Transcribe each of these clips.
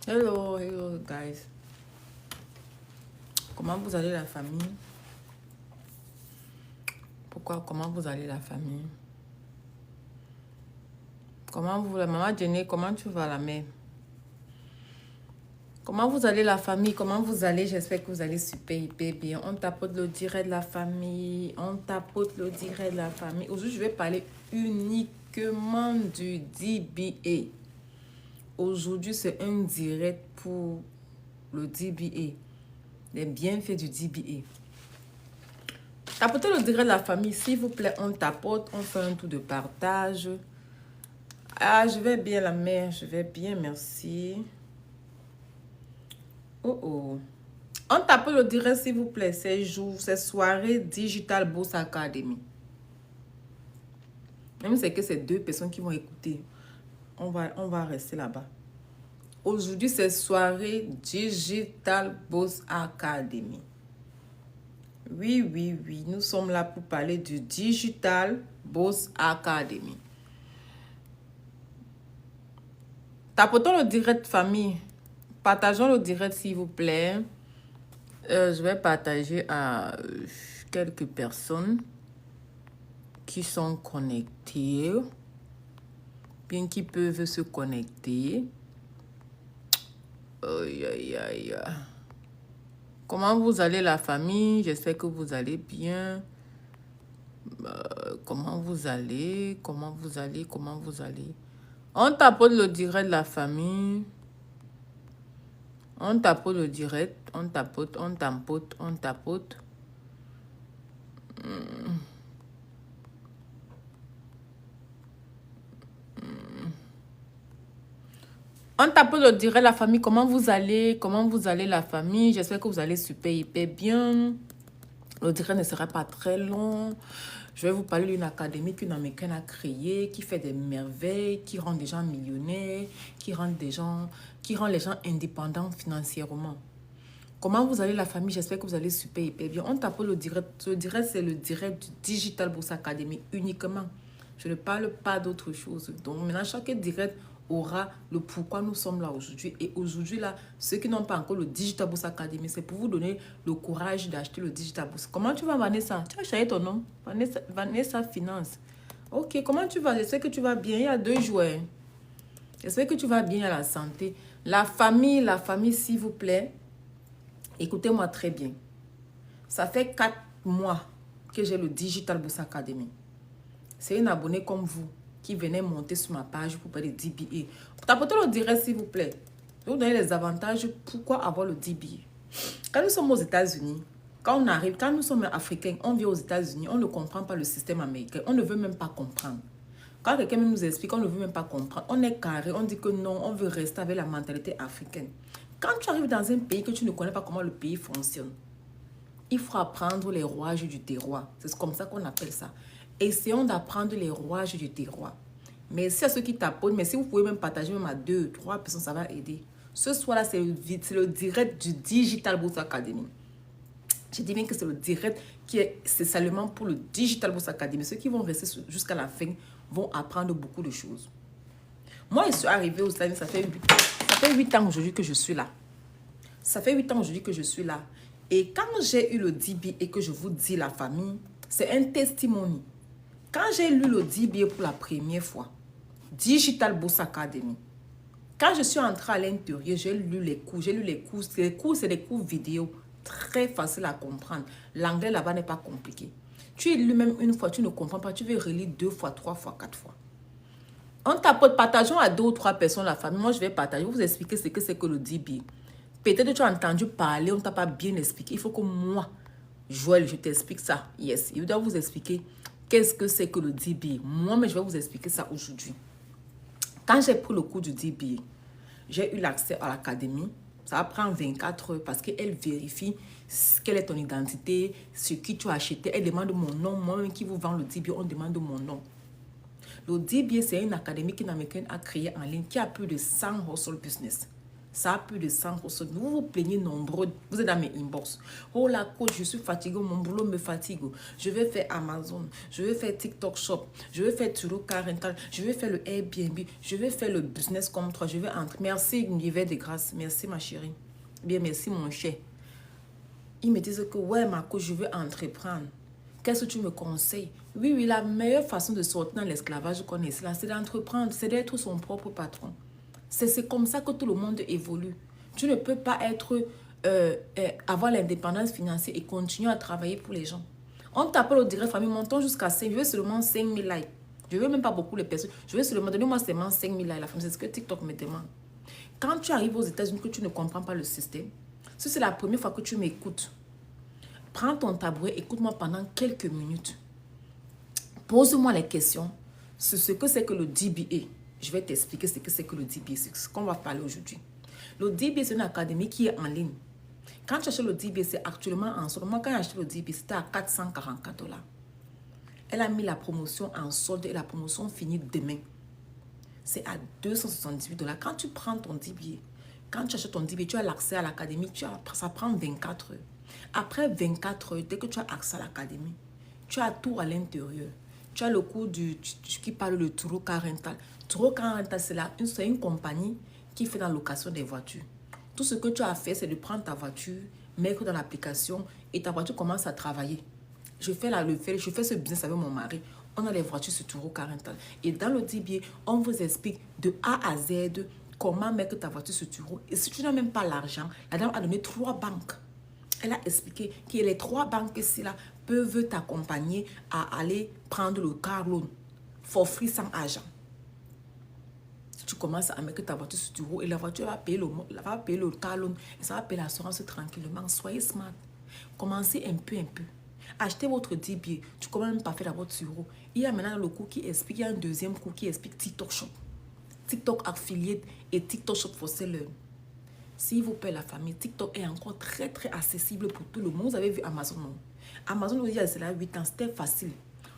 Hello, hello guys. Comment vous allez la famille? Comment vous allez la famille? Comment vous, la maman Jenny, comment tu vas la mère? Comment vous allez la famille? Comment vous allez? J'espère que vous allez super, hyper bien. On tapote le direct de la famille. On tapote le direct de la famille. Aujourd'hui, je vais parler uniquement du DBA. Aujourd'hui, c'est un direct pour le DBA. Les bienfaits du DBA. Tapotez le direct de la famille, s'il vous plaît. On tapote, on fait un tour de partage. Ah, je vais bien la mère, je vais bien, merci. Oh oh. On tape le direct, s'il vous plaît. C'est soirée Digital Bourse Academy. Même c'est que c'est 2 personnes qui vont écouter. On va rester là-bas. Aujourd'hui, c'est soirée Digital Bourse Academy. Oui. Nous sommes là pour parler du Digital Bourse Academy. Tapotons le direct famille. Partageons le direct s'il vous plaît. Je vais partager à quelques personnes qui sont connectées. Bien qui peuvent se connecter. Aïe. Comment vous allez la famille? J'espère que vous allez bien. Comment vous allez? On tapote le direct de la famille. On tapote le direct. On tapote. On tapote le direct de la famille. Comment vous allez la famille? J'espère que vous allez super, hyper bien. Le direct ne sera pas très long. Je vais vous parler d'une académie qu'une Américaine a créée, qui fait des merveilles, qui rend des gens millionnaires, qui rend les gens indépendants financièrement. Comment vous allez la famille? J'espère que vous allez super, hyper bien. On tape le direct. Le direct, c'est le direct du Digital Bourse Academy uniquement. Je ne parle pas d'autre chose. Donc maintenant, chaque direct aura le pourquoi nous sommes là aujourd'hui. Et aujourd'hui, là, ceux qui n'ont pas encore le Digital Bourse Academy, c'est pour vous donner le courage d'acheter le Digital Bourse. Comment tu vas, Vanessa? Tu as changé ton nom? Vanessa Finance. Ok, comment tu vas? Je sais que tu vas bien. Il y a 2 jours. J'espère que tu vas bien à la santé. La famille, s'il vous plaît. Écoutez-moi très bien. Ça fait 4 mois que j'ai le Digital Bourse Academy. C'est une abonnée comme vous qui venait monter sur ma page pour parler de DBA. Tapotez le direct, s'il vous plaît. Je vais vous donner les avantages. Pourquoi avoir le DBA? Quand nous sommes aux États-Unis, quand nous sommes africains, on vient aux États-Unis, on ne comprend pas le système américain. On ne veut même pas comprendre. Quand quelqu'un nous explique, on ne veut même pas comprendre. On est carré, on dit que non, on veut rester avec la mentalité africaine. Quand tu arrives dans un pays que tu ne connais pas comment le pays fonctionne, il faut apprendre les rouages du terroir. C'est comme ça qu'on appelle ça. Essayons d'apprendre les rouages du terroir. Merci à ceux qui tapotent. Mais si vous pouvez même partager même à 2, 3 personnes, ça va aider. Ce soir-là, c'est le direct du Digital Bourse Academy. Je dis bien que c'est le direct c'est seulement pour le Digital Bourse Academy. Ceux qui vont rester jusqu'à la fin vont apprendre beaucoup de choses. Moi, je suis arrivée aux États-Unis, ça fait 8 ans aujourd'hui que je suis là. Et quand j'ai eu le DBA et que je vous dis la famille, c'est un testimony. Quand j'ai lu le DBA pour la première fois, Digital Bourse Academy, quand je suis entrée à l'intérieur, j'ai lu les cours. Les cours, c'est des cours vidéo très faciles à comprendre. L'anglais là-bas n'est pas compliqué. Tu lis même une fois, tu ne comprends pas, tu veux relire 2 fois, 3 fois, 4 fois. On tapote, partageons à 2 ou 3 personnes la famille. Moi, je vais partager, vous expliquer ce que c'est que le DBA. Peut-être que tu as entendu parler, on ne t'a pas bien expliqué. Il faut que moi, Joël, je t'explique ça. Yes, il doit vous expliquer qu'est-ce que c'est que le DBA. Moi, mais je vais vous expliquer ça aujourd'hui. Quand j'ai pris le cours du DBA, j'ai eu l'accès à l'académie. Ça prend 24 heures parce qu'elle vérifie quelle est ton identité, ce qui tu as acheté. Elle demande mon nom. Moi-même qui vous vend le DBA, on demande mon nom. Le DBA, c'est une académie qu'une Américaine a créée en ligne qui a plus de 100 hustle business. Ça a plus de 100 personnes. Vous vous plaignez nombreux. Vous êtes dans mes inbox. Oh la coach, je suis fatiguée. Mon boulot me fatigue. Je vais faire Amazon. Je vais faire TikTok Shop. Je vais faire Turo Car Rental. Je vais faire le Airbnb. Je vais faire le business comme toi. Je vais entrer. Merci, univers de grâce. Merci, ma chérie. Bien, merci, mon cher. Ils me disent que, ouais, ma coach, je veux entreprendre. Qu'est-ce que tu me conseilles? Oui, oui, la meilleure façon de sortir dans l'esclavage qu'on est là, c'est d'entreprendre, c'est d'être son propre patron. C'est comme ça que tout le monde évolue. Tu ne peux pas avoir l'indépendance financière et continuer à travailler pour les gens. On t'appelle au direct famille, montons jusqu'à 5, je veux seulement 5 000 likes. Je ne veux même pas beaucoup les personnes. Je veux seulement, donnez-moi seulement 5 000 likes. La famille, c'est ce que TikTok me demande. Quand tu arrives aux États-Unis, que tu ne comprends pas le système, si c'est la première fois que tu m'écoutes, prends ton tabouret, écoute-moi pendant quelques minutes. Pose-moi les questions sur ce que c'est que le DBA. Je vais t'expliquer ce que c'est que le DBA, c'est ce qu'on va parler aujourd'hui. Le DBA, c'est une académie qui est en ligne. Quand tu achètes le DBA, c'est actuellement en solde. Moi, quand j'ai acheté le DBA, c'était à 444 $. Elle a mis la promotion en solde et la promotion finit demain. C'est à 278 $. Quand tu prends ton DBA, quand tu achètes ton DBA, tu as l'accès à l'académie, ça prend 24 heures. Après 24 heures, dès que tu as accès à l'académie, tu as tout à l'intérieur. Tu as le cours qui parle de Turo Car Rental. Turo Car Rental, c'est une compagnie qui fait la location des voitures. Tout ce que tu as fait, c'est de prendre ta voiture, mettre dans l'application et ta voiture commence à travailler. Je fais ce business avec mon mari. On a les voitures sur Turo Car Rental. Et dans le DBA, on vous explique de A à Z comment mettre ta voiture sur Turo. Et si tu n'as même pas l'argent, la dame a donné 3 banques. Elle a expliqué que les 3 banques-ci là peuvent t'accompagner à aller prendre le car loan for free sans argent. Tu commences à mettre ta voiture sur Turo et la voiture va payer le car loan et ça va payer l'assurance tranquillement. Soyez smart. Commencez un peu. Achetez votre DBA. Tu commences même pas faire d'abord Turo. Il y a maintenant le cours qui explique, il y a un deuxième cours qui explique TikTok Shop, TikTok Affiliate et TikTok Shop for Seller. S'il vous plaît, la famille, TikTok est encore très accessible pour tout le monde. Vous avez vu Amazon, non? Amazon, il y a 8 ans, c'était facile.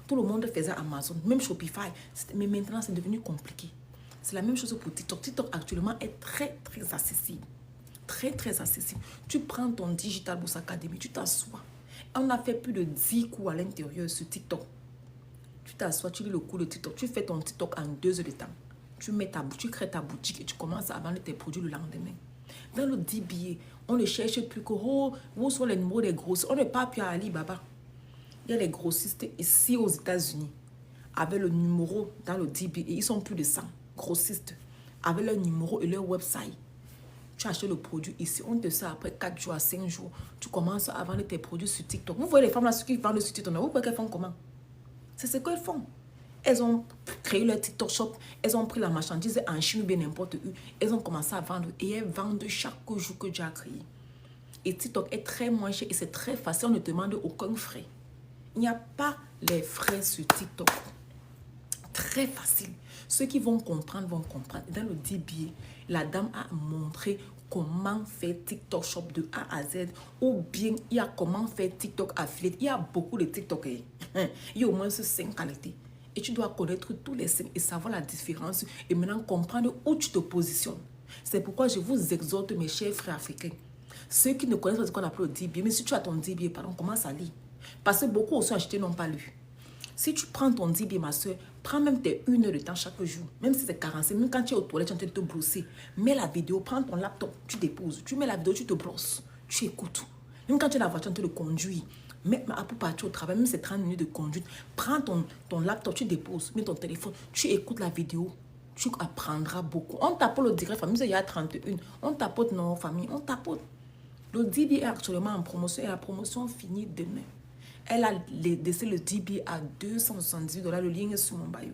Tout le monde faisait Amazon, même Shopify. Mais maintenant, c'est devenu compliqué. C'est la même chose pour TikTok. TikTok actuellement est très accessible. Très accessible. Tu prends ton Digital Bourse Academy, tu t'assois. On a fait plus de 10 cours à l'intérieur sur TikTok. Tu t'assois, tu lis le cours de TikTok. Tu fais ton TikTok en 2 heures de temps. Tu crées ta boutique et tu commences à vendre tes produits le lendemain. Dans le DBA, on ne cherche plus que où sont les numéros des grossistes. On ne parle plus à Alibaba. Il y a les grossistes ici aux États-Unis avec le numéro dans le DBA. Ils sont plus de 100 grossistes avec leur numéro et leur website. Tu achètes le produit ici. On te sert après 4 jours à 5 jours. Tu commences à vendre tes produits sur TikTok. Vous voyez les femmes là qui vendent sur TikTok. Vous voyez qu'elles font comment? C'est ce qu'elles font. Elles ont créé leur TikTok Shop. Elles ont pris la marchandise en Chine ou bien n'importe où. Elles ont commencé à vendre. Et elles vendent chaque jour que Dieu a créé. Et TikTok est très moins cher et c'est très facile. On ne demande aucun frais. Il n'y a pas les frais sur TikTok. Très facile. Ceux qui vont comprendre, vont comprendre. Dans le DBA, la dame a montré comment faire TikTok Shop de A à Z. Ou bien, il y a comment faire TikTok Affiliate. Il y a beaucoup de TikTok. Il y a au moins 5 qualités. Et tu dois connaître tous les 5 et savoir la différence. Et maintenant, comprendre où tu te positionnes. C'est pourquoi je vous exhorte, mes chers frères africains. Ceux qui ne connaissent pas ce qu'on appelle le DBA, mais si tu as ton DBA, pardon, commence à lire. Parce que beaucoup aussi achetés n'ont pas lu. Si tu prends ton DBA, ma soeur, prends même tes 1 heure de temps chaque jour. Même si c'est 45, même quand tu es aux toilettes, tu es en train de te brosser. Mets la vidéo, prends ton laptop, tu déposes. Tu mets la vidéo, tu te brosses. Tu écoutes. Même quand tu es dans la voiture, tu es en train de conduire. Mets pour partir au travail, même si c'est 30 minutes de conduite. Prends ton laptop, tu déposes. Mets ton téléphone, tu écoutes la vidéo. Tu apprendras beaucoup. On tapote le direct famille, il y a 31. On tapote nos familles, on tapote. Le DBA est actuellement en promotion et la promotion finit demain. Elle a laissé le DBA à 278 $. Le lien est sur mon bio.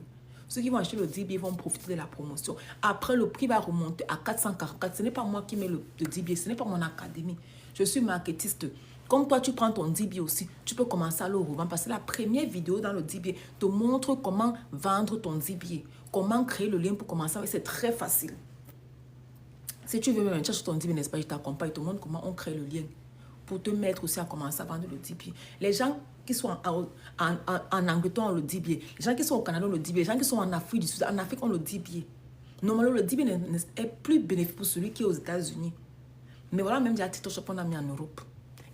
Ceux qui vont acheter le DBA vont profiter de la promotion. Après, le prix va remonter à 444. Ce n'est pas moi qui mets le DBA. Ce n'est pas mon académie. Je suis marketiste. Comme toi, tu prends ton DBA aussi, tu peux commencer à le revendre. Parce que la première vidéo dans le DBA te montre comment vendre ton DBA. Comment créer le lien pour commencer. C'est très facile. Si tu veux même chercher ton DBA, n'est-ce pas, je t'accompagne. Je te montre comment on crée le lien. Pour te mettre aussi à commencer à vendre le DBA. Les gens qui sont en Angleterre ont le DBA. Les gens qui sont au Canada ont le DBA. Les gens qui sont en Afrique du Sud, en Afrique ont le DBA. Normalement, le DBA est plus bénéfique pour celui qui est aux États-Unis. Mais voilà, même déjà TikTok Shop, on a mis en Europe.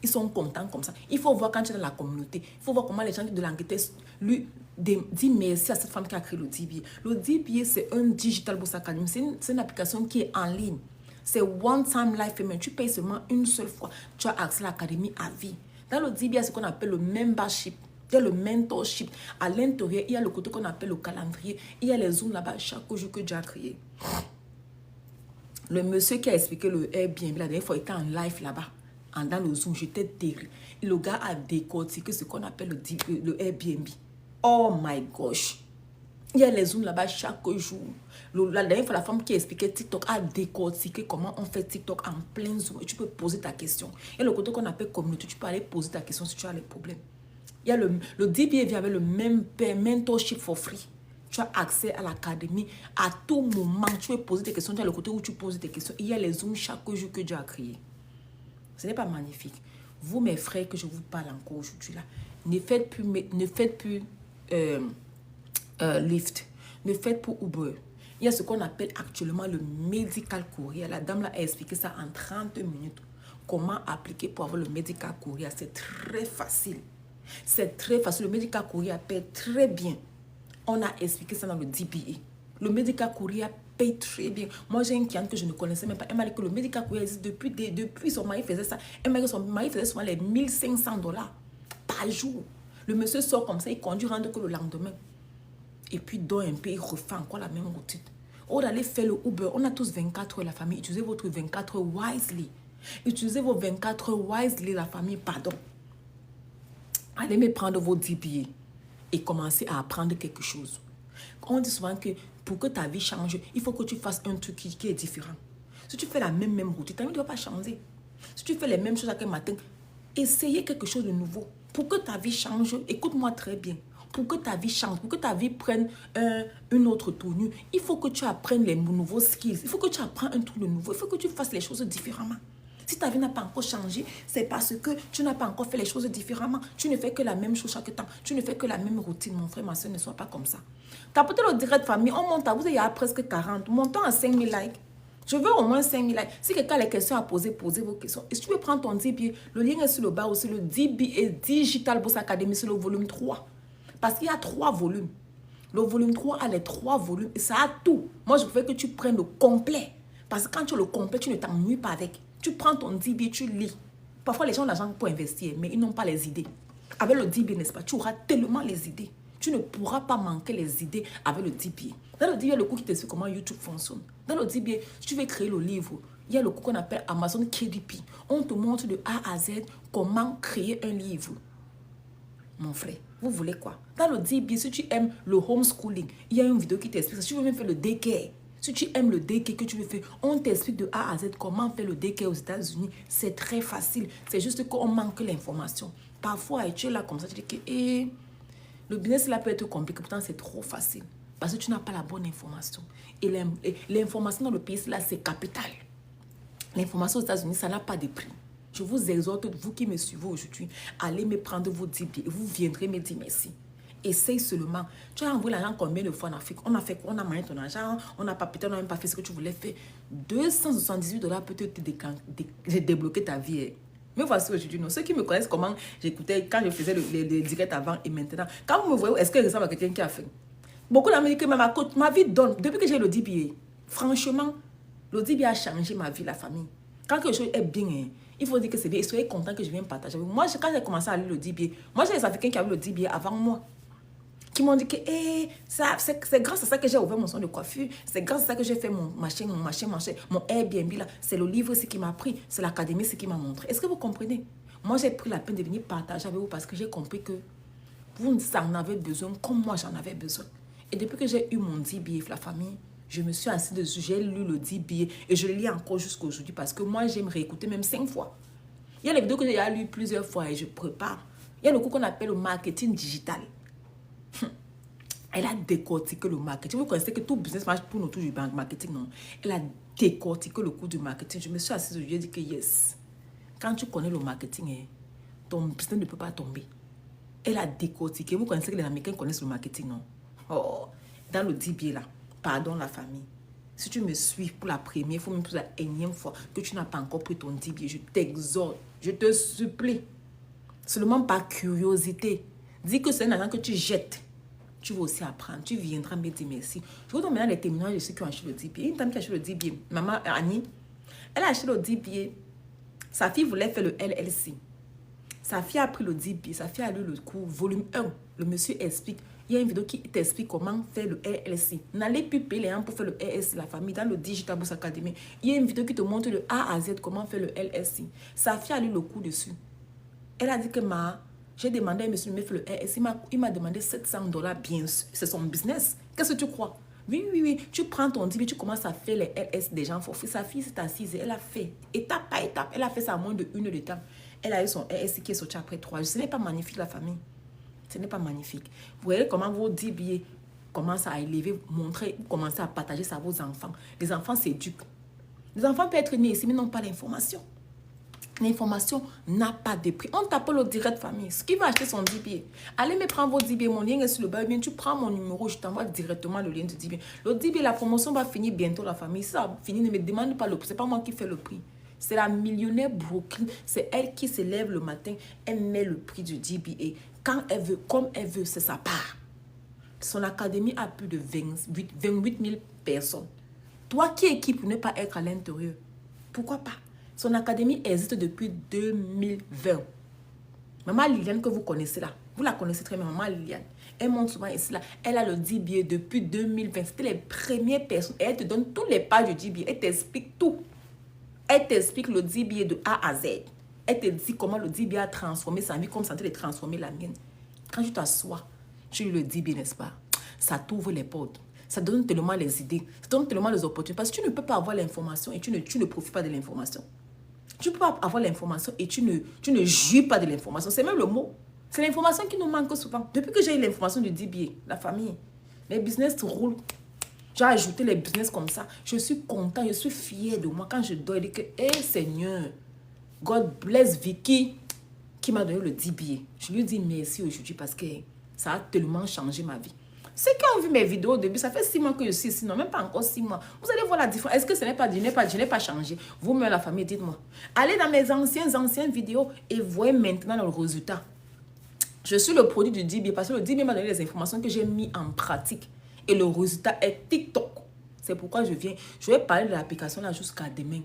Ils sont contents comme ça. Il faut voir quand tu es dans la communauté. Il faut voir comment les gens de l'Angleterre lui disent merci à cette femme qui a créé le DBA. Le DBA, c'est un Digital Bourse Academy. C'est une application qui est en ligne. C'est one time life payment. Tu payes seulement une seule fois. Tu as accès à l'académie à vie. Dans le DBA, il y a ce qu'on appelle le membership. Il y a le mentorship. À l'intérieur, il y a le côté qu'on appelle le calendrier. Il y a les zooms là-bas chaque jour que tu as créé. Le monsieur qui a expliqué le Airbnb la dernière fois était en live là-bas. Dans le Zoom, j'étais terrible. Et le gars a décortiqué ce qu'on appelle le Airbnb. Oh my gosh. Il y a les Zooms là-bas chaque jour. La dernière fois, la femme qui expliquait TikTok a décortiqué comment on fait TikTok en plein Zoom. Et tu peux poser ta question. Et le côté qu'on appelle communauté, tu peux aller poser ta question si tu as les problèmes. Il y a le DBA vient avec le même mentorship for free. Tu as accès à l'académie à tout moment. Tu peux poser tes questions. Tu as le côté où tu poses tes questions. Il y a les Zooms chaque jour que Dieu a créé. Ce n'est pas magnifique. Vous, mes frères, que je vous parle encore aujourd'hui là, ne faites plus Lyft. Ne faites plus Uber. Il y a ce qu'on appelle actuellement le medical courier. La dame là a expliqué ça en 30 minutes. Comment appliquer pour avoir le medical courier. C'est très facile. C'est très facile. Le medical courier paye très bien. On a expliqué ça dans le DBA. Le medical courier paye très bien. Moi, j'ai une cliente que je ne connaissais même pas. Elle m'a dit que le medical courier existe depuis son mari faisait ça. Elle m'a dit que son mari faisait souvent les $1,500 par jour. Le monsieur sort comme ça, il conduit, rentre que le lendemain. Et puis, dort un peu, il refait encore la même routine. Au d'aller faire le Uber, on a tous 24 heures la famille. Utilisez votre 24 heures wisely. Utilisez vos 24 heures wisely la famille, pardon. Allez me prendre vos DBA et commencez à apprendre quelque chose. On dit souvent que pour que ta vie change, il faut que tu fasses un truc qui est différent. Si tu fais la même routine, ta vie ne doit pas changer. Si tu fais les mêmes choses chaque matin, essayez quelque chose de nouveau. Pour que ta vie change, écoute-moi très bien. Pour que ta vie change, pour que ta vie prenne une autre tournure, il faut que tu apprennes les nouveaux skills. Il faut que tu apprennes un truc de nouveau. Il faut que tu fasses les choses différemment. Si ta vie n'a pas encore changé, c'est parce que tu n'as pas encore fait les choses différemment. Tu ne fais que la même chose chaque temps. Tu ne fais que la même routine. Mon frère, ma soeur, ne sois pas comme ça. Tapotez le direct famille. On monte à vous, il y a presque 40. Montons à 5 000 likes. Je veux au moins 5 000 likes. Si quelqu'un a les questions à poser, posez vos questions. Et si tu veux prendre ton DBA, le lien est sur le bas aussi. Le DBA Digital Bourse Academy, c'est le volume 3. Parce qu'il y a 3 volumes. Le volume 3 a les 3 volumes. Et ça a tout. Moi, je veux que tu prennes le complet. Parce que quand tu as le complet, tu ne t'ennuies pas avec. Tu prends ton DBA, tu lis. Parfois, les gens ont l'argent pour investir, mais ils n'ont pas les idées. Avec le DBA, n'est-ce pas, tu auras tellement les idées. Tu ne pourras pas manquer les idées avec le DBA. Dans le DBA, il y a le cours qui t'explique comment YouTube fonctionne. Dans le DBA, si tu veux créer le livre, il y a le cours qu'on appelle Amazon KDP. On te montre de A à Z comment créer un livre. Mon frère, vous voulez quoi? Dans le DBA, si tu aimes le homeschooling, il y a une vidéo qui t'explique ça. Si tu veux même faire le daycare, si tu aimes le daycare que tu veux faire, on t'explique de A à Z comment faire le daycare aux États-Unis. C'est très facile. C'est juste qu'on manque l'information. Parfois, tu es là comme ça, tu dis que le business là peut être compliqué, pourtant c'est trop facile. Parce que tu n'as pas la bonne information. Et l'information dans le pays, là, c'est capital. L'information aux États-Unis, ça n'a pas de prix. Je vous exhorte, vous qui me suivez aujourd'hui, allez me prendre vos DBA et vous viendrez me dire merci. Essaye seulement. Tu as envoyé l'argent combien de fois en Afrique? On a fait quoi? On a mangé ton argent, on n'a pas peut-être, on n'a même pas fait ce que tu voulais faire. $278 peut te débloquer ta vie. Mais voici aujourd'hui, non. Ceux qui me connaissent comment j'écoutais quand je faisais les directs avant et maintenant. Quand vous me voyez, est-ce que ressemble à quelqu'un qui a fait? Beaucoup d'Américains disent que ma vie donne. Depuis que j'ai le DBA, franchement, le DBA a changé ma vie, la famille. Quand quelque chose est bien, il faut dire que c'est bien. Et soyez contents que je vienne partager avec vous. Moi, quand j'ai commencé à lire le DBA, moi, j'ai des Africains qui avaient le DBA avant moi. Qui m'ont dit que c'est grâce à ça que j'ai ouvert mon salon de coiffure. C'est grâce à ça que j'ai fait mon machin, mon Airbnb là. C'est le livre ce qui m'a pris. C'est l'académie ce qui m'a montré. Est-ce que vous comprenez? Moi, j'ai pris la peine de venir partager avec vous parce que j'ai compris que vous en avez besoin comme moi j'en avais besoin. Et depuis que j'ai eu mon DBA, la famille, je me suis assise dessus, j'ai lu le DBA et je le lis encore jusqu'à aujourd'hui parce que moi, j'aime réécouter même 5 fois. Il y a les vidéos que j'ai lues plusieurs fois et je prépare. Il y a le cours qu'on appelle le marketing digital. Elle a décortiqué le marketing. Vous connaissez que tout business marche pour nous autour du marketing, non? Elle a décortiqué le cours du marketing. Je me suis assise, je lui ai dit que yes. Quand tu connais le marketing, ton business ne peut pas tomber. Elle a décortiqué. Vous connaissez que les Américains connaissent le marketing, non? Oh, dans le DBA là, pardon la famille. Si tu me suis pour la première fois, même pour la énième fois, que tu n'as pas encore pris ton 10 billets, je t'exhorte, je te supplie. Seulement par curiosité. Dis que c'est un argent que tu jettes. Tu vas aussi apprendre. Tu viendras me dire merci. Je vous donne maintenant les témoignages de ceux qui ont acheté le 10 billets. Une dame qui a acheté le 10 billets, maman Annie, elle a acheté le 10 billets. Sa fille voulait faire le LLC. Sa fille a pris le 10 billets. Sa fille a lu le cours, volume 1. Le monsieur explique. Il y a une vidéo qui t'explique comment faire le LLC. N'allez plus payer les gens pour faire le LLC, la famille, dans le Digital Bourse Academy. Il y a une vidéo qui te montre de A à Z comment faire le LLC. Sa fille a lu le cours dessus. Elle a dit que j'ai demandé à un monsieur de me faire le LLC. Il m'a demandé $700, bien sûr. C'est son business. Qu'est-ce que tu crois? Oui. Tu prends ton 10 billets, tu commences à faire les LS des gens. Sa fille s'est assise et elle a fait étape par étape. Elle a fait ça en moins de 1 heure de temps. Elle a eu son LS qui est sorti après 3 jours. Ce n'est pas magnifique, la famille. Ce n'est pas magnifique. Vous voyez comment vos 10 billets commencent à élever, montrer, commencer à partager ça à vos enfants. Les enfants s'éduquent. Les enfants peuvent être nés ici, mais n'ont pas l'information. L'information n'a pas de prix. On t'appelle au direct famille. Ce qui va acheter son 10 billets. Allez me prendre vos 10 billets. Mon lien est sur le bas. Bien, tu prends mon numéro. Je t'envoie directement le lien du 10 billets. Le 10 billets, la promotion va finir bientôt, la famille. Si ça va finir, ne me demande pas le prix. Ce n'est pas moi qui fais le prix. C'est la millionnaire Brooklyn. C'est elle qui se lève le matin. Elle met le prix du 10 billets. Quand elle veut, comme elle veut, c'est sa part. Son académie a plus de 28 000 personnes. Toi qui équipe pour ne pas être à l'intérieur, pourquoi pas? Son académie existe depuis 2020. Maman Liliane que vous connaissez là, vous la connaissez très bien, Maman Liliane. Elle monte souvent ici là. Elle a le 10 billets depuis 2020. C'était les premières personnes. Et elle te donne tous les pages du 10 billets. Elle t'explique tout. Elle t'explique le 10 billets de A à Z. Elle te dit comment le 10 billets a transformé sa vie, comme ça a été transformé la mienne. Quand tu t'assois, tu lis le 10 billets, n'est-ce pas? Ça t'ouvre les portes. Ça donne tellement les idées. Ça donne tellement les opportunités. Parce que tu ne peux pas avoir l'information et tu ne profites pas de l'information. Tu peux pas avoir l'information et tu ne jouis pas de l'information. C'est même le mot. C'est l'information qui nous manque souvent. Depuis que j'ai eu l'information du 10 billets, la famille, mes business roulent. J'ai ajouté les business comme ça. Je suis content, je suis fier de moi. Quand je dors, je dis que, hey Seigneur, God bless Vicky qui m'a donné le 10 billets. Je lui dis merci aujourd'hui parce que ça a tellement changé ma vie. Ceux qui ont vu mes vidéos au début, ça fait 6 mois que je suis ici, non, même pas encore 6 mois. Vous allez voir la différence. Est-ce que ce n'est pas, je n'ai pas changé? Vous-même, la famille, dites-moi. Allez dans mes anciennes vidéos et voyez maintenant le résultat. Je suis le produit du 10 billets parce que le 10 billets m'a donné les informations que j'ai mis en pratique. Et le résultat est TikTok. C'est pourquoi je vais parler de l'application là jusqu'à demain.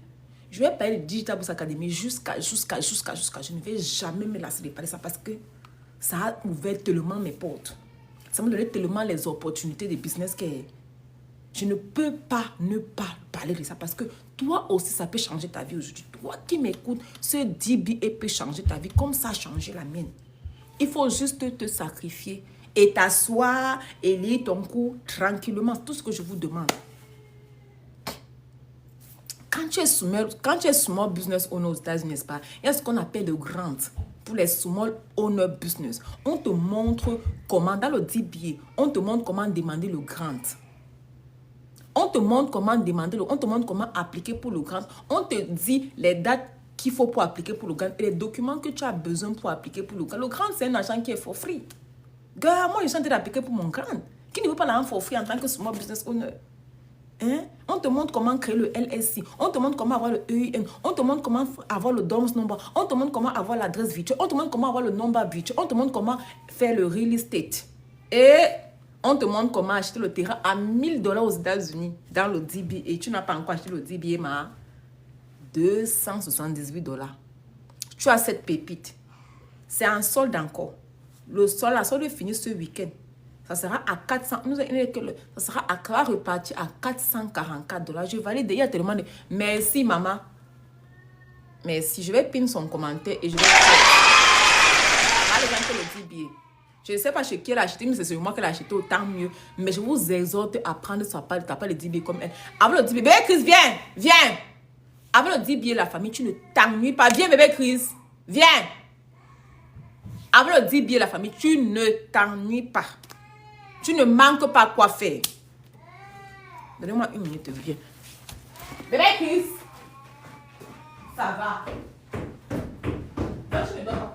Je vais parler de Digital Bourse Academy jusqu'à. Je ne vais jamais me lasser de parler de ça parce que ça a ouvert tellement mes portes. Ça m'a donné tellement les opportunités de business que je ne peux pas ne pas parler de ça parce que toi aussi, ça peut changer ta vie aujourd'hui. Toi qui m'écoutes, ce 10 billets peut changer ta vie comme ça a changé la mienne. Il faut juste te sacrifier et t'asseoir et lire ton cours tranquillement. C'est tout ce que je vous demande. Quand tu es small business owner aux États-Unis, n'est-ce pas, il y a ce qu'on appelle le grant pour les small owner business. On te montre comment, dans le 10 billets, on te montre comment demander le grant. On te montre comment demander, on te montre comment appliquer pour le grant. On te dit les dates qu'il faut pour appliquer pour le grant et les documents que tu as besoin pour appliquer pour le grant. Le grant, c'est un argent qui est for free. Gars, moi, je suis en train d'appliquer pour mon grant. Qui ne veut pas l'argent for free en tant que small business owner? Hein? On te montre comment créer le LSC. On te montre comment avoir le EIN. On te montre comment avoir le DOMS number. On te montre comment avoir l'adresse virtuelle. On te montre comment avoir le number virtuel. On te montre comment faire le real estate. Et on te montre comment acheter le terrain à $1000 aux États-Unis dans le 10 billets. Et tu n'as pas encore acheté le 10 billets, mais $278. Tu as cette pépite. C'est en solde encore. La solde finit ce week-end. Ça sera à 400. Ça sera à repartir à $444. Je valide. Il y a tellement de. Merci, maman. Merci. Je vais pin son commentaire et je vais. Les gens qui le 10 billets. Je ne sais pas chez qui elle a acheté, mais c'est sur moi qu'elle a acheté, autant mieux. Mais je vous exhorte à prendre sa part, de taper le 10 billets comme elle. Avec le 10 billets, bébé Chris, viens, viens. Avec le 10 billets, la famille, tu ne t'ennuies pas. Viens, bébé Chris, viens. Avec le 10 billets, la famille, tu ne t'ennuies pas. Tu ne manques pas quoi faire. Donnez-moi 1 minute, viens. Bébé Chris, ça va. Non, je ne dors pas.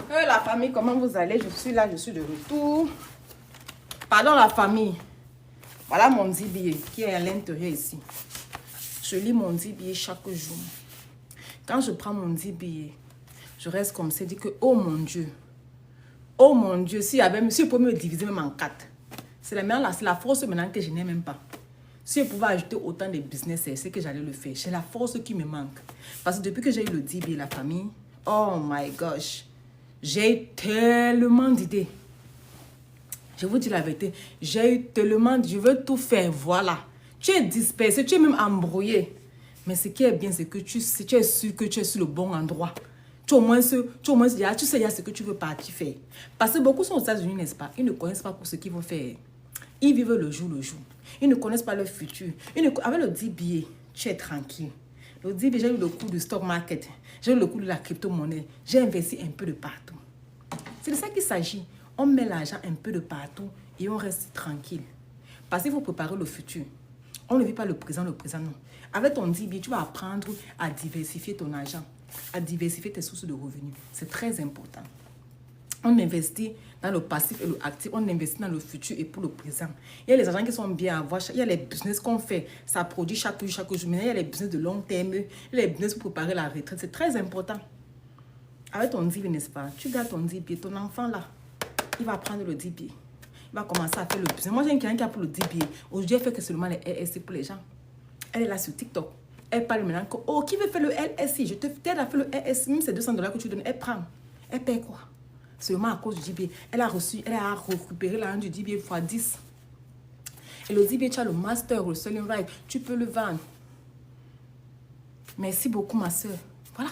La famille, comment vous allez? Je suis là, je suis de retour. Pardon la famille. Voilà mon DBA qui est à l'intérieur ici. Je lis mon DBA chaque jour. Quand je prends mon DBA, je reste comme ça, dit que oh mon Dieu, si je pouvais me diviser même en 4. C'est la force maintenant que je n'ai même pas. Si je pouvais ajouter autant de business, c'est que j'allais le faire. C'est la force qui me manque. Parce que depuis que j'ai eu le DBA, la famille, oh my gosh, j'ai tellement d'idées. Je vous dis la vérité, j'ai eu tellement, je veux tout faire, voilà. Tu es dispersé, tu es même embrouillé. Mais ce qui est bien, c'est que tu es sûr que tu es sur le bon endroit. Tu sais, il y a ce que tu veux partir faire. Parce que beaucoup sont aux États-Unis, n'est-ce pas? Ils ne connaissent pas pour ce qu'ils vont faire. Ils vivent le jour. Ils ne connaissent pas leur futur. Avec le DBA, tu es tranquille. Le DBA, j'ai eu le cours du stock market. J'ai eu le cours de la crypto-monnaie. J'ai investi un peu de partout. C'est de ça qu'il s'agit. On met l'argent un peu de partout et on reste tranquille. Parce qu'il faut préparer le futur. On ne vit pas le présent non. Avec ton DBA, tu vas apprendre à diversifier ton argent, à diversifier tes sources de revenus. C'est très important. On investit dans le passif et le actif, on investit dans le futur et pour le présent. Il y a les argents qui sont bien à voir, il y a les business qu'on fait, ça produit chaque jour. Mais il y a les business de long terme, il y a les business pour préparer la retraite. C'est très important. Avec ton DBA, n'est-ce pas? Tu gardes ton DBA, ton enfant là, il va prendre le DBA. Il va commencer à faire le business. Moi, j'ai quelqu'un qui a pour le DBA. Aujourd'hui, elle fait que seulement les LSI pour les gens. Elle est là sur TikTok. Elle parle maintenant que, oh, qui veut faire le LSI? Je te t'aide à faire le LSI. Même c'est $200 que tu donnes. Elle prend. Elle paie quoi? Seulement à cause du DBA. Elle a récupéré l'argent du DBA x 10. Et le DBA, tu as le master, le selling right. Tu peux le vendre. Merci beaucoup, ma soeur. Voilà.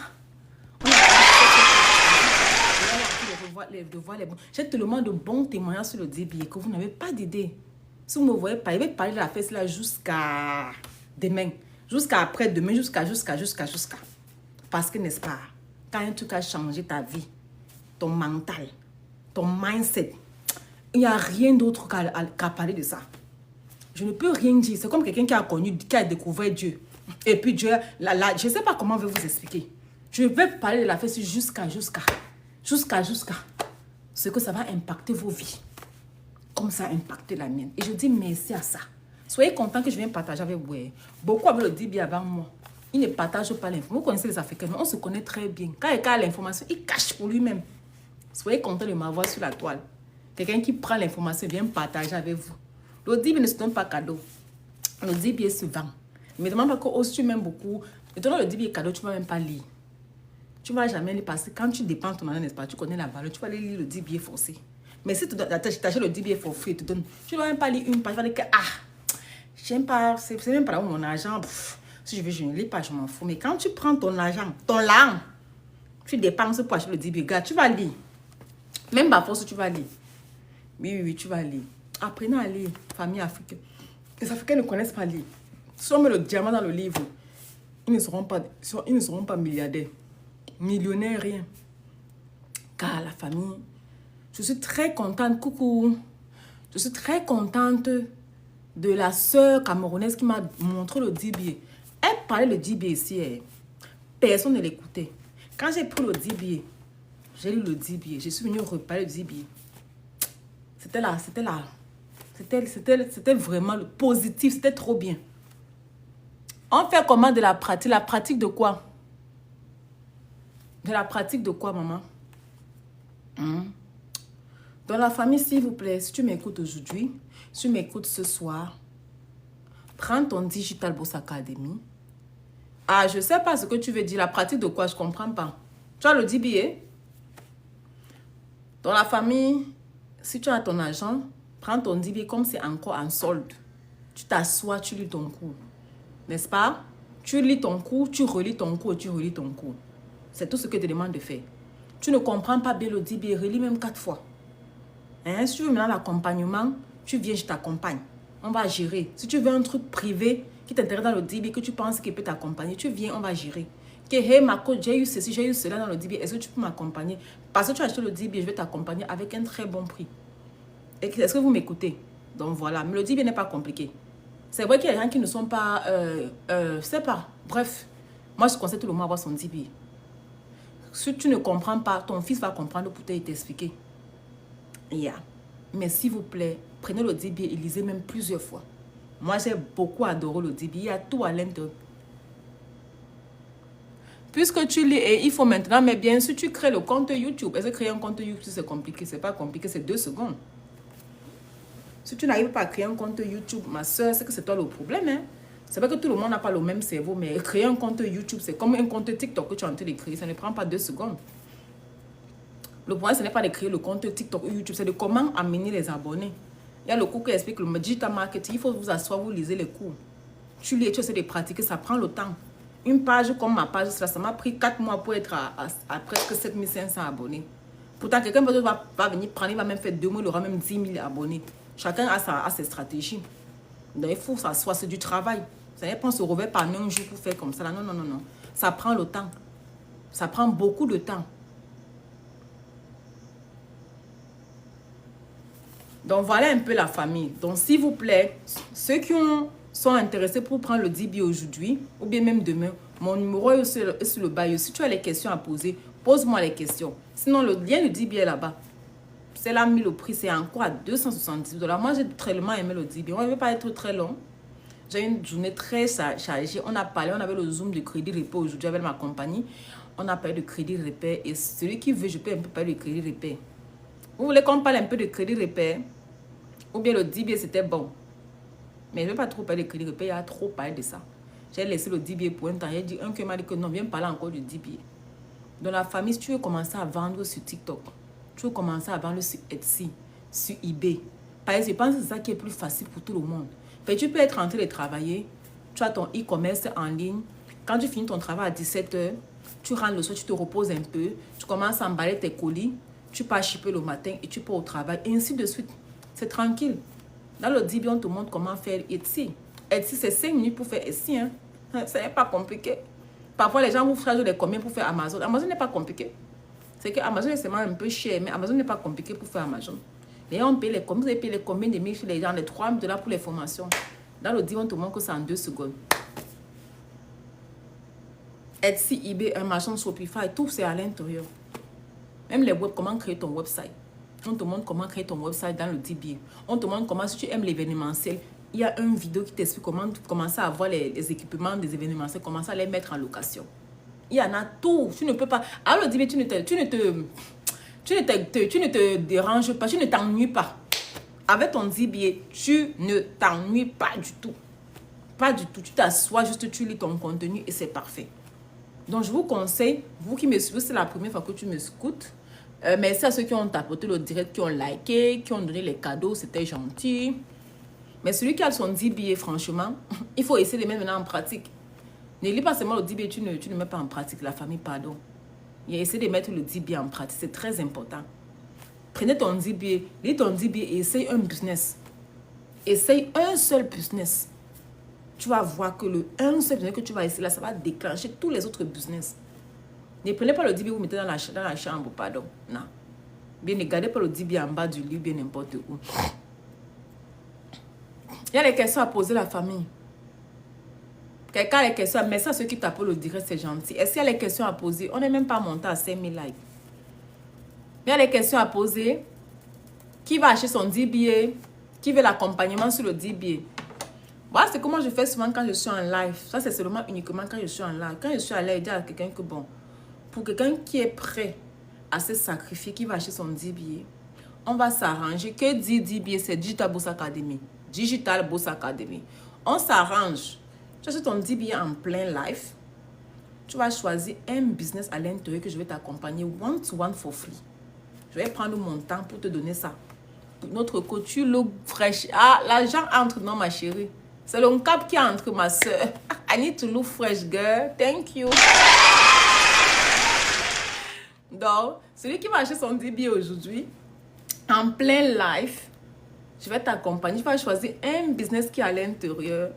J'ai tellement de bons témoignages sur le DBA que vous n'avez pas d'idée. Si vous me voyez pas, je vais parler de la fête là jusqu'à demain, jusqu'à après-demain, jusqu'à. Parce que, n'est-ce pas, quand un truc a changé ta vie, ton mental, ton mindset, il n'y a rien d'autre qu'à parler de ça. Je ne peux rien dire. C'est comme quelqu'un qui a découvert Dieu. Et puis Dieu, je ne sais pas comment je vais vous expliquer. Je vais parler de la fête jusqu'à ce que ça va impacter vos vies. Comme ça a impacté la mienne. Et je dis merci à ça. Soyez contents que je viens partager avec vous. Beaucoup avaient le DBA avant moi. Ils ne partagent pas l'information. Vous connaissez les Africains, on se connaît très bien. Quand il a l'information, il cache pour lui-même. Soyez contents de m'avoir sur la toile. Quelqu'un qui prend l'information vient partager avec vous. Le DBA ne se donne pas cadeau. Le DBA se vend. Ne me demande pas que tu m'aimes beaucoup. Et toi, le DBA cadeau, tu ne vas même pas lire. Tu ne vas jamais lire parce que quand tu dépenses ton argent, n'est-ce pas, tu connais la valeur, tu vas aller lire le DBA forcé. Mais si tu achètes le DBA for free, tu ne vas même pas lire une page, tu vas dire que j'aime pas, c'est même pas là où mon argent, si je veux, je ne lis pas, je m'en fous. Mais quand tu prends ton argent, tu dépenses pour acheter le DBA, tu vas lire. Même par force, tu vas lire. Oui, tu vas lire. Apprenez à lire, famille africaine. Les Africains ne connaissent pas lire. Si on met le diamant dans le livre, ils ne seront pas milliardaires. Millionnaire, rien. Car la famille, je suis très contente, coucou. Je suis très contente de la sœur camerounaise qui m'a montré le DBA. Elle parlait le DBA ici. Personne ne l'écoutait. Quand j'ai pris le DBA, j'ai lu le DBA. Je suis venue reparler le DBA. C'était vraiment le positif. C'était trop bien. On fait comment de la pratique? La pratique de quoi? De la pratique de quoi, maman? Dans la famille, s'il vous plaît, si tu m'écoutes aujourd'hui, si tu m'écoutes ce soir, prends ton Digital Boss Academy. Je ne sais pas ce que tu veux dire. La pratique de quoi? Je ne comprends pas. Tu as le DBA? Dans la famille, si tu as ton argent, prends ton DBA comme c'est encore en solde. Tu t'assois, tu lis ton cours. N'est-ce pas? Tu lis ton cours, tu relis ton cours et tu relis ton cours. C'est tout ce que je te demande de faire. Tu ne comprends pas bien le DBA, relis même 4 fois. Si tu veux maintenant l'accompagnement, tu viens, je t'accompagne. On va gérer. Si tu veux un truc privé qui t'intéresse dans le DBA, que tu penses qu'il peut t'accompagner, tu viens, on va gérer. Que, hey, ma coach, j'ai eu ceci, j'ai eu cela dans le DBA. Est-ce que tu peux m'accompagner? Parce que tu as acheté le DBA, je vais t'accompagner avec un très bon prix. Est-ce que vous m'écoutez? Donc voilà, mais le DBA n'est pas compliqué. C'est vrai qu'il y a des gens qui ne sont pas... je sais pas. Bref, moi je conseille tout le monde à avoir son DBA. Si tu ne comprends pas, ton fils va comprendre pour t'expliquer. Yeah. Mais s'il vous plaît, prenez le DBA et lisez même plusieurs fois. Moi, j'ai beaucoup adoré le DBA. Il y a tout à l'intérieur. Puisque tu lis et il faut maintenant, mais bien sûr, tu crées le compte YouTube. Est-ce que créer un compte YouTube, c'est compliqué? C'est pas compliqué, c'est 2 secondes. Si tu n'arrives pas à créer un compte YouTube, ma soeur, c'est que c'est toi le problème. Hein? C'est vrai que tout le monde n'a pas le même cerveau, mais créer un compte YouTube, c'est comme un compte TikTok que tu es en train de créer. Ça ne prend pas 2 secondes. Le problème, ce n'est pas de créer le compte TikTok ou YouTube, c'est de comment amener les abonnés. Il y a le cours qui explique le digital marketing. Il faut vous asseoir, vous lisez les cours. Tu lis et tu essaies de pratiquer, ça prend le temps. Une page comme ma page, ça m'a pris 4 mois pour être à presque 7500 abonnés. Pourtant, quelqu'un va venir prendre, il va même faire 2 mois, il aura même 10 000 abonnés. Chacun a ses stratégies. Donc, il faut s'asseoir, c'est du travail. Ça n'est pas se réveiller par un jour pour faire comme ça. Non, non, non, non. Ça prend le temps. Ça prend beaucoup de temps. Donc, voilà un peu la famille. Donc, s'il vous plaît, ceux qui sont intéressés pour prendre le DBA aujourd'hui, ou bien même demain, mon numéro est sur le bio. Si tu as les questions à poser, pose-moi les questions. Sinon, le lien du DBA est là-bas. C'est là mis le prix, c'est encore à 270 $. Moi, j'ai tellement aimé le DBA. On ne veut pas être très long. J'ai une journée très chargée. On a parlé, on avait le Zoom de Crédit Repair aujourd'hui avec ma compagnie. On a parlé de Crédit Repair. Et celui qui veut, je peux un peu parler de Crédit Repair. Vous voulez qu'on parle un peu de Crédit Repair? Ou bien le DBA, c'était bon. Mais je ne veux pas trop parler de Crédit Repair, il y a trop parlé de ça. J'ai laissé le DBA pour un temps. J'ai dit, un qui m'a dit que non, viens parler encore du DBA. Dans la famille, si tu veux commencer à vendre sur TikTok, tu veux commencer à vendre sur Etsy, sur eBay. Parce que je pense que c'est ça qui est plus facile pour tout le monde. Mais tu peux être en train de travailler, tu as ton e-commerce en ligne. Quand tu finis ton travail à 17 h, tu rentres le soir, tu te reposes un peu, tu commences à emballer tes colis, tu pars shipper le matin et tu pars au travail, et ainsi de suite. C'est tranquille. Dans le DBA, on te montre comment faire Etsy. Etsy, c'est 5 minutes pour faire Etsy. Hein. Ce n'est pas compliqué. Parfois, les gens vous chargent les combien pour faire Amazon. Amazon n'est pas compliqué. C'est que Amazon est seulement un peu cher, mais Amazon n'est pas compliqué pour faire Amazon. Les gens payent les combien, vous avez payé les combien de mille chez les gens, les 3 000 $ pour les formations. Dans le DBA, on te montre que c'est en 2 secondes. Etsy, eBay, Amazon, Shopify, tout c'est à l'intérieur. Même les web, comment créer ton website. On te montre comment créer ton website dans le DBA. On te montre comment, si tu aimes l'événementiel, il y a une vidéo qui t'explique comment commencer à avoir les équipements des événementiels, commencer à les mettre en location. Il y en a tout. Tu ne peux pas. Alors le DBA, tu ne te déranges pas, tu ne t'ennuies pas. Avec ton DBA, tu ne t'ennuies pas du tout. Pas du tout. Tu t'assois, juste tu lis ton contenu et c'est parfait. Donc, je vous conseille, vous qui me suivez, c'est la première fois que tu me écoutes. Merci à ceux qui ont tapoté le direct, qui ont liké, qui ont donné les cadeaux, c'était gentil. Mais celui qui a son DBA, franchement, il faut essayer de mettre maintenant en pratique. Ne lis pas seulement le DBA, tu ne mets pas en pratique, la famille, pardon. Il a essayé de mettre le DBA en pratique, c'est très important. Prenez ton DBA, lis ton DBA et essaye un business. Essaye un seul business. Tu vas voir que le un seul business que tu vas essayer là, ça va déclencher tous les autres business. Ne prenez pas le DBA, vous mettez dans la chambre, pardon. Non. Bien, ne gardez pas le DBA en bas du lit, bien n'importe où. Il y a des questions à poser la famille. Quelqu'un a les questions, mais ça, ceux qui tapent le direct, c'est gentil. Est-ce qu'il y a les questions à poser? On n'est même pas monté à 5000 likes. Il y a les questions à poser. Qui va acheter son DBA? Qui veut l'accompagnement sur le DBA? Voilà, c'est comment je fais souvent quand je suis en live. Ça, c'est seulement uniquement quand je suis en live. Quand je suis en live, je dis à quelqu'un que bon, pour quelqu'un qui est prêt à se sacrifier, qui va acheter son DBA, on va s'arranger. Que dit DBA? C'est Digital Boss Academy. Digital Boss Academy. On s'arrange. Tu achètes ton DBA en plein live. Tu vas choisir un business à l'intérieur que je vais t'accompagner one-to-one for free. Je vais prendre mon temps pour te donner ça. Notre coach, tu look fresh. Ah, l'argent entre, non, ma chérie. C'est le cap qui entre, ma soeur. I need to look fresh, girl. Thank you. Donc, celui qui va acheter son DBA aujourd'hui, en plein live, je vais t'accompagner. Je vais choisir un business qui est à l'intérieur.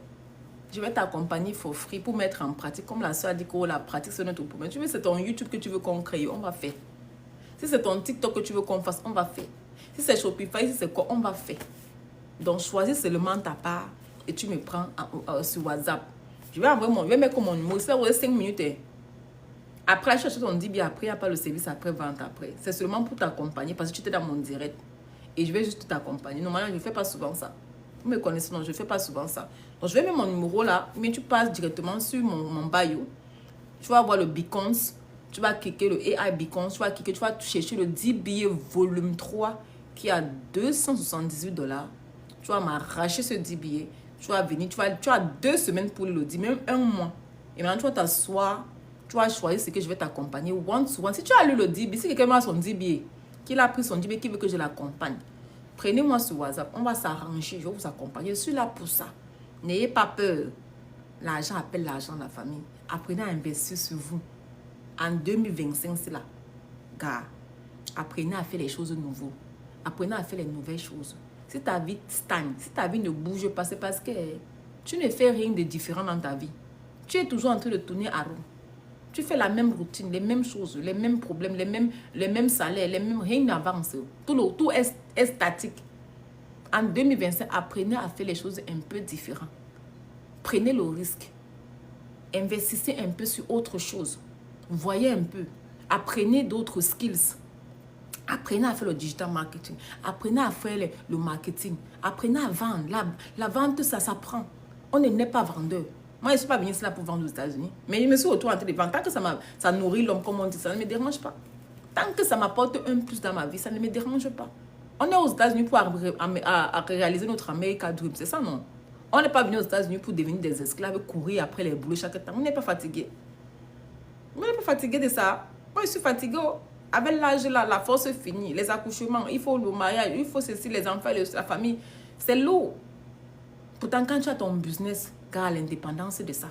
Je vais t'accompagner for free pour mettre en pratique. Comme la soeur a dit que la pratique, c'est notre problème. Tu veux, c'est ton YouTube que tu veux qu'on crée, on va faire. Si c'est ton TikTok que tu veux qu'on fasse, on va faire. Si c'est Shopify, si c'est quoi, on va faire. Donc, choisis seulement ta part et tu me prends sur WhatsApp. Je vais mettre mon numéro, c'est 5 minutes. Après, je cherche ton 10 billets après, il n'y a pas le service après-vente après. C'est seulement pour t'accompagner parce que tu étais dans mon direct. Et je vais juste t'accompagner. Normalement, je ne fais pas souvent ça. Vous me connaissez, non, je ne fais pas souvent ça. Donc, je vais mettre mon numéro là, mais tu passes directement sur mon bio. Tu vas voir le Beacons. Tu vas cliquer le AI Beacons. Tu vas cliquer, tu vas chercher le 10 billets volume 3 qui a 278 $. Tu vas m'arracher ce 10 billets. Tu vas venir, tu as 2 semaines pour le 10, même 1 mois. Et maintenant, tu vas t'asseoir. Tu vas choisir ce que je vais t'accompagner one to one. Si tu as lu le 10 billets, si quelqu'un a son 10 billets, qu'il a pris son 10 billets, qui veut que je l'accompagne, prenez-moi sur WhatsApp. On va s'arranger. Je vais vous accompagner. Je suis là pour ça. N'ayez pas peur. L'argent appelle l'argent de la famille. Apprenez à investir sur vous. En 2025, c'est là. Gars, apprenez à faire les choses nouvelles. Apprenez à faire les nouvelles choses. Si ta vie stagne, si ta vie ne bouge pas, c'est parce que tu ne fais rien de différent dans ta vie. Tu es toujours en train de tourner à rond. Tu fais la même routine, les mêmes choses, les mêmes problèmes, les mêmes salaires, rien n'avance. Tout est statique. En 2025, apprenez à faire les choses un peu différentes. Prenez le risque. Investissez un peu sur autre chose. Voyez un peu. Apprenez d'autres skills. Apprenez à faire le digital marketing. Apprenez à faire le marketing. Apprenez à vendre. La vente, ça s'apprend. On n'est pas vendeur. Moi, je ne suis pas venue là pour vendre aux États-Unis. Mais je me suis retrouvée en train de vendre. Tant que ça nourrit l'homme, comme on dit, ça ne me dérange pas. Tant que ça m'apporte un plus dans ma vie, ça ne me dérange pas. On est aux États-Unis pour réaliser notre America Dream. C'est ça, non? On n'est pas venu aux États-Unis pour devenir des esclaves, courir après les boulots chaque temps. On n'est pas fatigué. On n'est pas fatigué de ça. Moi, je suis fatiguée. Avec l'âge, là, la force finie. Les accouchements, il faut le mariage, il faut ceci, les enfants, la famille. C'est lourd. Pourtant, quand tu as ton business, car l'indépendance de ça.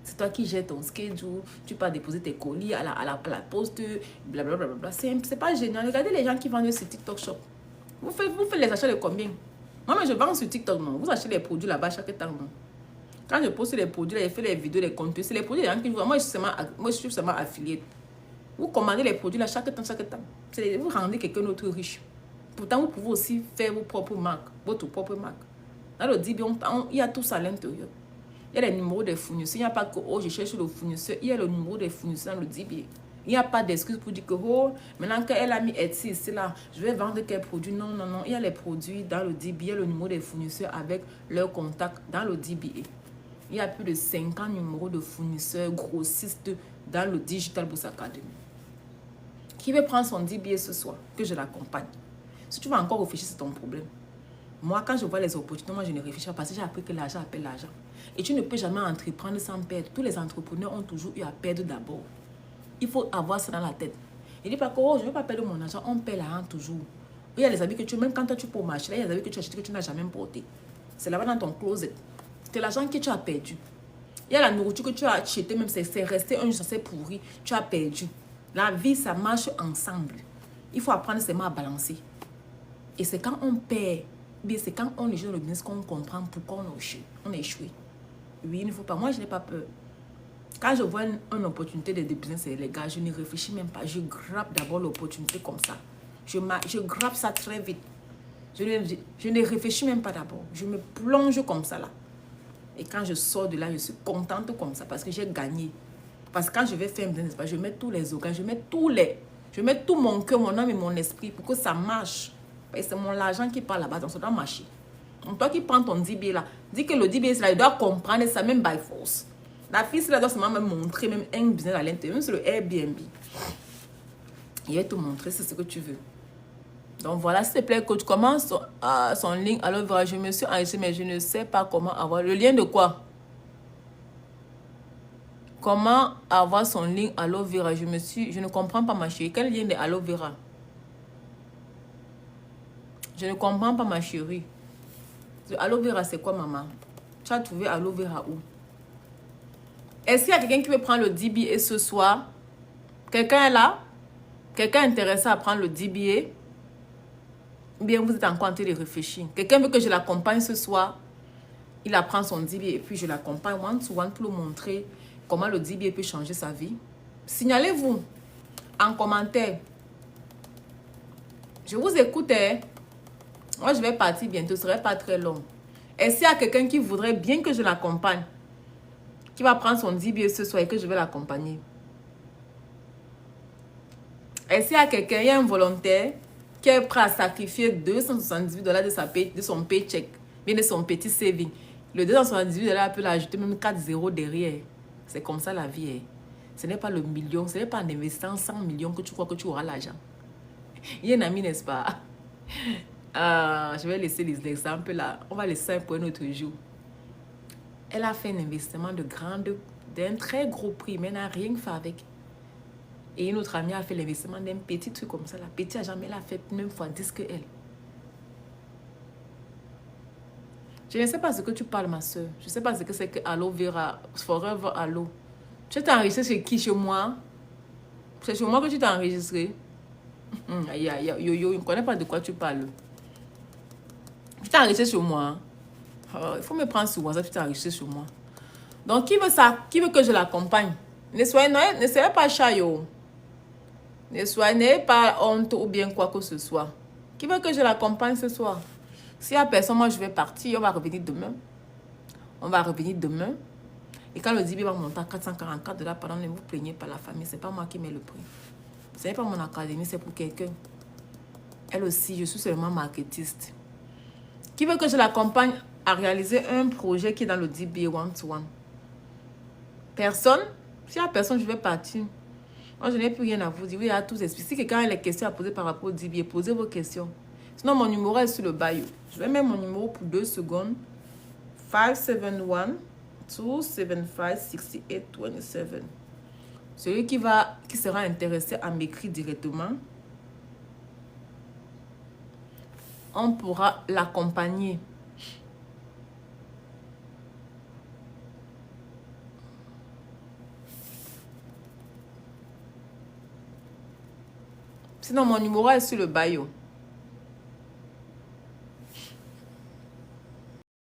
C'est toi qui gères ton schedule, tu peux déposer tes colis à la poste, blablabla. C'est pas génial. Regardez les gens qui vendent sur TikTok Shop. Vous faites les achats de combien? Moi, mais je vends sur TikTok, non. Vous achetez les produits là-bas chaque temps, non. Quand je poste les produits, je fais les vidéos, les contenus. C'est les produits des gens qui vous. Moi, je suis seulement affiliée. Vous commandez les produits là chaque temps. Vous rendez quelqu'un d'autre riche. Pourtant, vous pouvez aussi faire vos propres marques, votre propre marque. Dans le DB, il y a tout ça à l'intérieur. Il y a les numéros des fournisseurs. Il n'y a pas que, oh, je cherche le fournisseur. Il y a le numéro des fournisseurs dans le DB. Il n'y a pas d'excuse pour dire que, oh, maintenant qu'elle a mis Etsy ici, là, je vais vendre quel produit. Non. Il y a les produits dans le DB. Il y a le numéro des fournisseurs avec leur contact dans le DBA. Il y a plus de 50 numéros de fournisseurs grossistes dans le Digital Bourse Academy. Qui veut prendre son DBA ce soir? Que je l'accompagne. Si tu vas encore réfléchir, c'est ton problème. Moi, quand je vois les opportunités, moi, je ne réfléchis pas parce que j'ai appris que l'argent appelle l'argent. Et tu ne peux jamais entreprendre sans perdre. Tous les entrepreneurs ont toujours eu à perdre d'abord. Il faut avoir ça dans la tête. Il ne dit pas que oh, je ne veux pas perdre mon argent. On perd l'argent toujours. Il y a les habits que tu, même quand toi tu peux marcher, là, il y a des habits que tu achètes que tu n'as jamais porté. C'est là-bas dans ton closet. C'est l'argent que tu as perdu. Il y a la nourriture que tu as achetée, même c'est resté un jour, ça s'est pourri. Tu as perdu. La vie, ça marche ensemble. Il faut apprendre seulement à balancer. Et c'est quand on perd, c'est quand on est dans le business qu'on comprend pourquoi on a échoué. Oui, il ne faut pas. Moi, je n'ai pas peur. Quand je vois une opportunité de business, les gars, je ne réfléchis même pas. Je grappe d'abord l'opportunité comme ça. Je grappe ça très vite. Je ne réfléchis même pas d'abord. Je me plonge comme ça là. Et quand je sors de là, je suis contente comme ça parce que j'ai gagné. Parce que quand je vais faire un business, je mets tous les organes, je mets tout mon cœur, mon âme et mon esprit pour que ça marche. C'est mon argent qui part là-bas, donc ça doit marcher. Donc toi qui prends ton DBA là, dis que le DBA là, il doit comprendre ça même by force. La fille là doit seulement me montrer même un business à l'intérieur, même sur le Airbnb. Il va te montrer, c'est ce que tu veux. Donc voilà, s'il te plaît, coach, comment son link, alors voilà, je me suis enregistré, mais je ne sais pas comment avoir le lien de quoi. Comment avoir son lien Aloe Vera? Je ne comprends pas ma chérie. Quel lien de Aloe Vera? Je ne comprends pas ma chérie. Aloe Vera, c'est quoi, maman? Tu as trouvé Aloe Vera où? Est-ce qu'il y a quelqu'un qui veut prendre le DBA ce soir? Quelqu'un est là? Quelqu'un est intéressé à prendre le DBA? Ou bien vous êtes encore en train de réfléchir? Quelqu'un veut que je l'accompagne ce soir? Il apprend son DBA et puis je l'accompagne one-to-one pour lui montrer comment le DBA peut changer sa vie. Signalez-vous en commentaire. Je vous écoute. Moi, je vais partir bientôt. Ce ne serait pas très long. Est-ce qu'il y a quelqu'un qui voudrait bien que je l'accompagne? Qui va prendre son DBA ce soir et que je vais l'accompagner? Et s'il y a quelqu'un, il y a un volontaire qui est prêt à sacrifier $278 de son paycheck, bien de son petit saving, le $278 peut l'ajouter même 4 zéros derrière. C'est comme ça la vie. Ce n'est pas le million, ce n'est pas en investissant 100 millions que tu crois que tu auras l'argent. Il y a un ami, n'est-ce pas? Je vais laisser les exemples là. On va laisser ça pour un autre jour. Elle a fait un investissement d'un très gros prix, mais elle n'a rien fait avec. Et une autre amie a fait l'investissement d'un petit truc comme ça. La petite a jamais fait même fois 10 que elle. Je ne sais pas ce que tu parles, ma soeur. Je ne sais pas ce que c'est que Aloe Vera, Forever Aloe. Tu t'es enregistré chez qui? Chez moi? C'est chez moi que tu t'es enregistré. Yo, il ne connaît pas de quoi tu parles. Tu t'es enregistré sur moi. Il faut me prendre sur WhatsApp, tu t'es enregistré sur moi. Donc, qui veut ça? Qui veut que je l'accompagne? Ne soyez pas chaillot. N'ayez pas honte ou bien quoi que ce soit. Qui veut que je l'accompagne ce soir? S'il n'y a personne, moi je vais partir. On va revenir demain. Et quand le DB va monter à $444, pardon, ne vous plaignez pas la famille. Ce n'est pas moi qui mets le prix. Ce n'est pas mon académie, c'est pour quelqu'un. Elle aussi, je suis seulement marketiste. Qui veut que je l'accompagne à réaliser un projet qui est dans le DBA one-to-one? Personne? S'il n'y a personne, je vais partir. Moi, je n'ai plus rien à vous dire. Oui, à tous expliquer. Si quelqu'un a des questions à poser par rapport au DBA, posez vos questions. Sinon, mon numéro est sur le bio. Je vais mettre mon numéro pour 2 secondes. 571-275-6827. Celui qui sera intéressé à m'écrire directement, on pourra l'accompagner. Sinon, mon numéro est sur le bio.